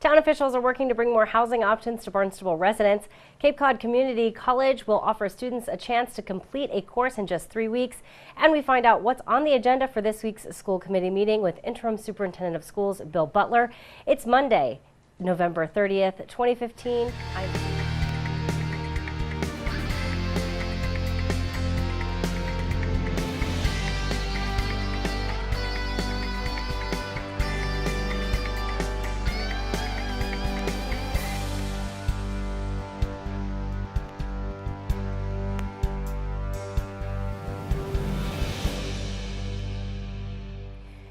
Town officials are working to bring more housing options to Barnstable residents. Cape Cod Community College will offer students a chance to complete a course in just 3 weeks. And we find out what's on the agenda for this week's school committee meeting with Interim Superintendent of Schools Bill Butler. It's Monday, November 30th, 2015.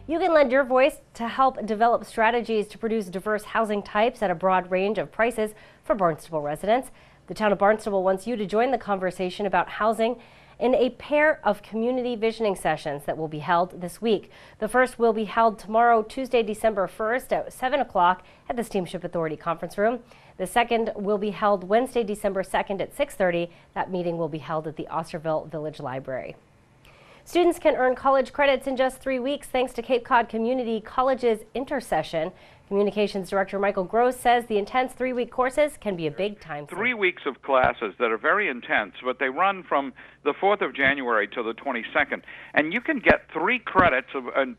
You can lend your voice to help develop strategies to produce diverse housing types at a broad range of prices for Barnstable residents. The town of Barnstable wants you to join the conversation about housing in a pair of community visioning sessions that will be held this week. The first will be held tomorrow, Tuesday, December 1st at 7 o'clock at the Steamship Authority Conference Room. The second will be held Wednesday, December 2nd at 6:30. That meeting will be held at the Osterville Village Library. Students can earn college credits in just 3 weeks thanks to Cape Cod Community College's Intersession. Communications Director Michael Gross says the intense 3-week courses can be a big time saver. 3 weeks of classes that are very intense, but they run from the 4th of January to the 22nd. And you can get 3 credits, and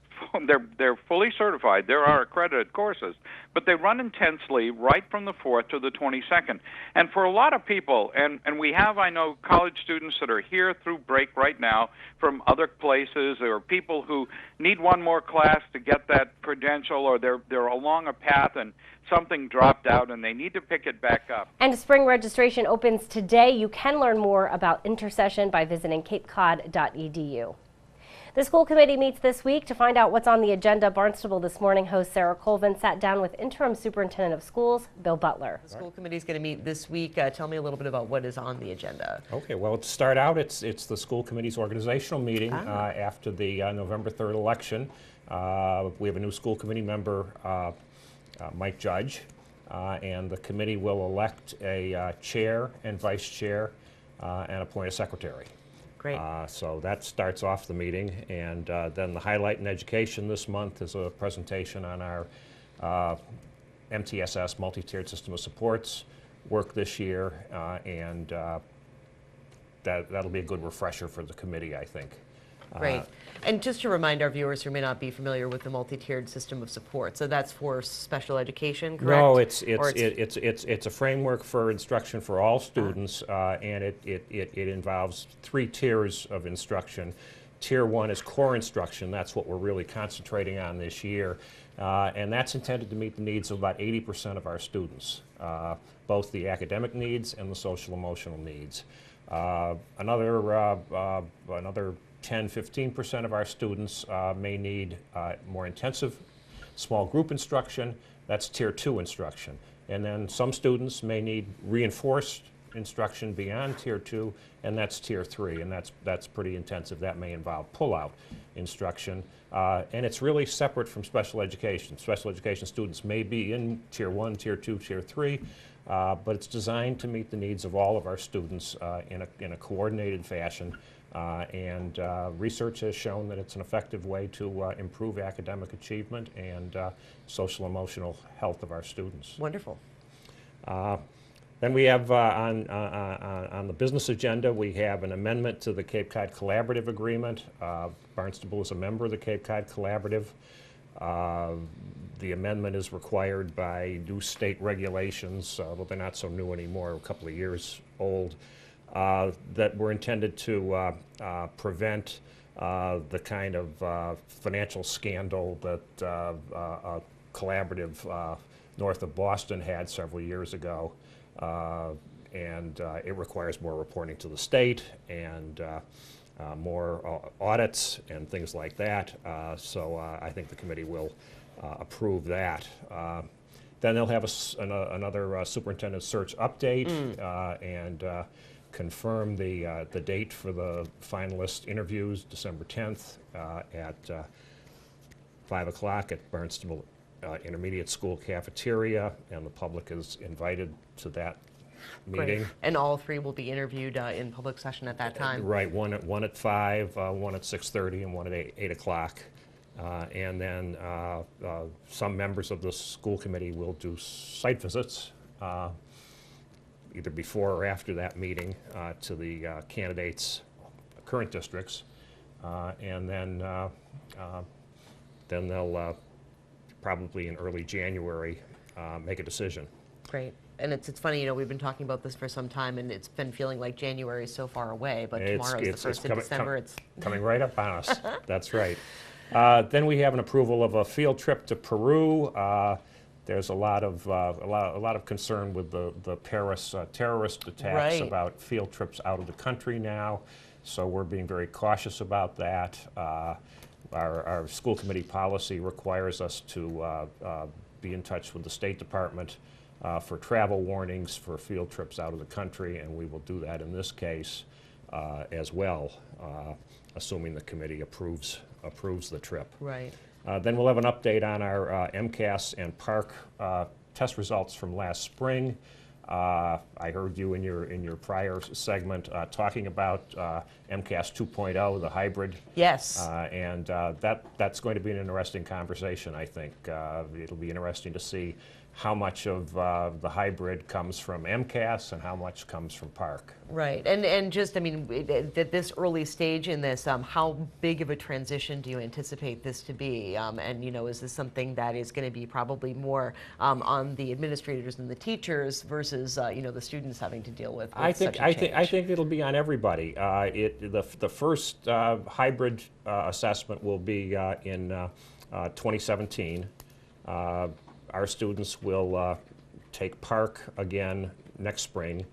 they're fully certified. There are accredited courses, but they run intensely right from the 4th to the 22nd. And for a lot of people, and we have, I know, college students that are here through break right now from other places, or people who need one more class to get that credential, or they're along a path and something dropped out and they need to pick it back up. And spring registration opens today. You can learn more about Intersession by visiting capecod.edu. The school committee meets this week to find out what's on the agenda. Barnstable This Morning host Sarah Colvin sat down with Interim Superintendent of Schools Bill Butler. The school committee is going to meet this week. Tell me a little bit about what is on the agenda. Okay, well, to start out, it's the school committee's organizational meeting after the November 3rd election. We have a new school committee member, Mike Judge, and the committee will elect a chair and vice chair and appoint a secretary. Great. So that starts off the meeting, and then the highlight in education this month is a presentation on our MTSS, multi-tiered system of supports, work this year, and that'll be a good refresher for the committee, I think. Great. And just to remind our viewers who may not be familiar with the multi-tiered system of support, so that's for special education, correct? No, it's a framework for instruction for all students, and it involves 3 tiers of instruction. Tier 1 is core instruction. That's what we're really concentrating on this year, and that's intended to meet the needs of about 80% of our students, both the academic needs and the social emotional needs. Another 10–15% of our students may need more intensive small group instruction. That's Tier 2 instruction. And then some students may need reinforced instruction beyond Tier 2, and that's Tier 3, and that's pretty intensive. That may involve pull-out instruction, and it's really separate from special education. Special education students may be in Tier 1, Tier 2, Tier 3, but it's designed to meet the needs of all of our students in a coordinated fashion. And research has shown that it's an effective way to improve academic achievement and social emotional health of our students. Wonderful. Then we have on the business agenda, we have an amendment to the Cape Cod Collaborative Agreement. Barnstable is a member of the Cape Cod Collaborative. The amendment is required by new state regulations, but they're not so new anymore, a couple of years old. That were intended to prevent the kind of financial scandal that a collaborative north of Boston had several years ago. And it requires more reporting to the state and more audits and things like that. So I think the committee will approve that. Then they'll have another superintendent search update and confirm the date for the finalist interviews, December 10th at 5 o'clock at Barnstable Intermediate School cafeteria, and the public is invited to that meeting. Great. And all 3 will be interviewed in public session at that time? Right, one at 5, one at 6:30, and one at 8 o'clock. And then some members of the school committee will do site visits, either before or after that meeting, to the candidates' current districts. And then they'll probably in early January make a decision. Great. And it's funny, you know, we've been talking about this for some time, and it's been feeling like January is so far away, but tomorrow is the 1st of December. It's coming right up on us. That's right. Then we have an approval of a field trip to Peru. There's a lot of concern with the Paris terrorist attacks about field trips out of the country now, so we're being very cautious about that. Our school committee policy requires us to be in touch with the State Department for travel warnings for field trips out of the country, and we will do that in this case as well, assuming the committee approves the trip. right. Then we'll have an update on our MCAS and PARC test results from last spring. I heard you in your prior segment talking about MCAS 2.0, the hybrid. Yes. And that's going to be an interesting conversation, I think. It'll be interesting to see how much of the hybrid comes from MCAS and how much comes from PARC. Right, and just, I mean, at this early stage in this, how big of a transition do you anticipate this to be? And, you know, is this something that is going to be probably more on the administrators and the teachers versus, you know, the students having to deal with I such a change? I think it'll be on everybody. The first hybrid assessment will be in 2017. Our students will take PARC again next spring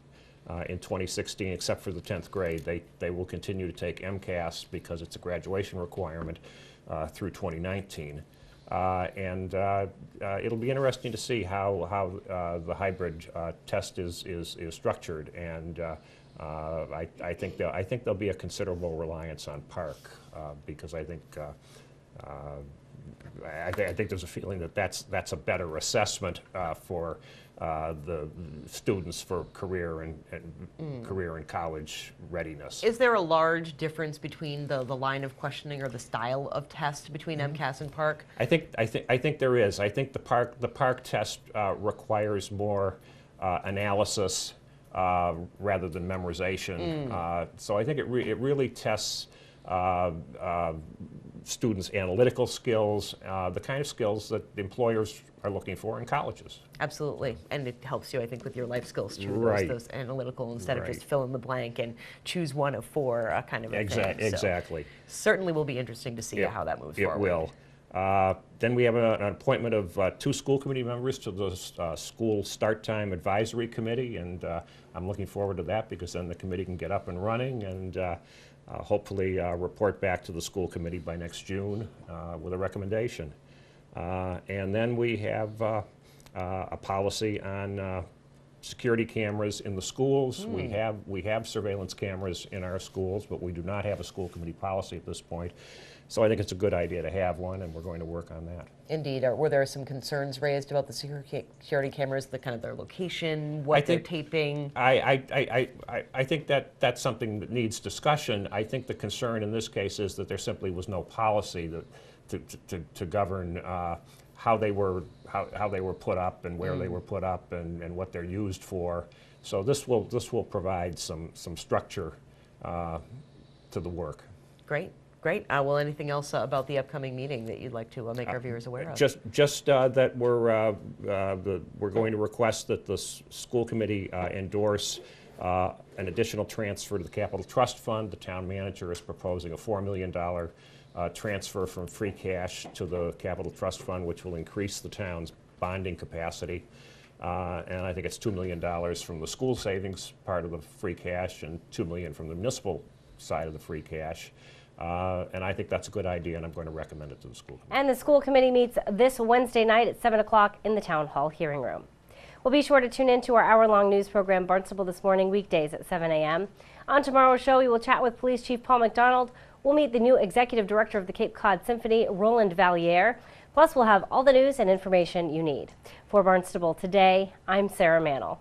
in 2016, except for the 10th grade. They will continue to take MCAS because it's a graduation requirement through 2019. And it'll be interesting to see how the hybrid test is structured. And I think there'll be a considerable reliance on PARC because I think there's a feeling that that's a better assessment for the students for career and college readiness. Is there a large difference between the line of questioning or the style of test between MCAS and PARC? I think there is. I think the PARC test requires more analysis rather than memorization. So I think it really tests students' analytical skills, the kind of skills that employers are looking for in colleges. Absolutely, and it helps you, I think, with your life skills too. Right. Those analytical instead of Right. just fill in the blank and choose one of four kind of a thing. So Exactly. certainly will be interesting to see how that moves forward. It will. Then we have an appointment of 2 school committee members to the School Start Time Advisory Committee, and I'm looking forward to that because then the committee can get up and running and hopefully report back to the school committee by next June with a recommendation. And then we have a policy on security cameras in the schools. We have surveillance cameras in our schools, but we do not have a school committee policy at this point. So I think it's a good idea to have one, and we're going to work on that. Indeed. Were there some concerns raised about the security cameras, the kind of their location, what they're taping? I think that's something that needs discussion. I think the concern in this case is that there simply was no policy to govern how they were put up and where they were put up and what they're used for. So this will provide some structure to the work. Great. Great. Well, anything else about the upcoming meeting that you'd like to make our viewers aware of? Just that we're going to request that the school committee endorse an additional transfer to the Capital Trust Fund. The town manager is proposing a $4 million transfer from free cash to the Capital Trust Fund, which will increase the town's bonding capacity. And I think it's $2 million from the school savings part of the free cash and $2 million from the municipal side of the free cash. And I think that's a good idea, and I'm going to recommend it to the school committee. And the school committee meets this Wednesday night at 7 o'clock in the Town Hall hearing room. Well, be sure to tune in to our hour-long news program, Barnstable This Morning, weekdays at 7 a.m. On tomorrow's show, we will chat with Police Chief Paul McDonald. We'll meet the new Executive Director of the Cape Cod Symphony, Roland Valliere. Plus, we'll have all the news and information you need. For Barnstable Today, I'm Sarah Mannel.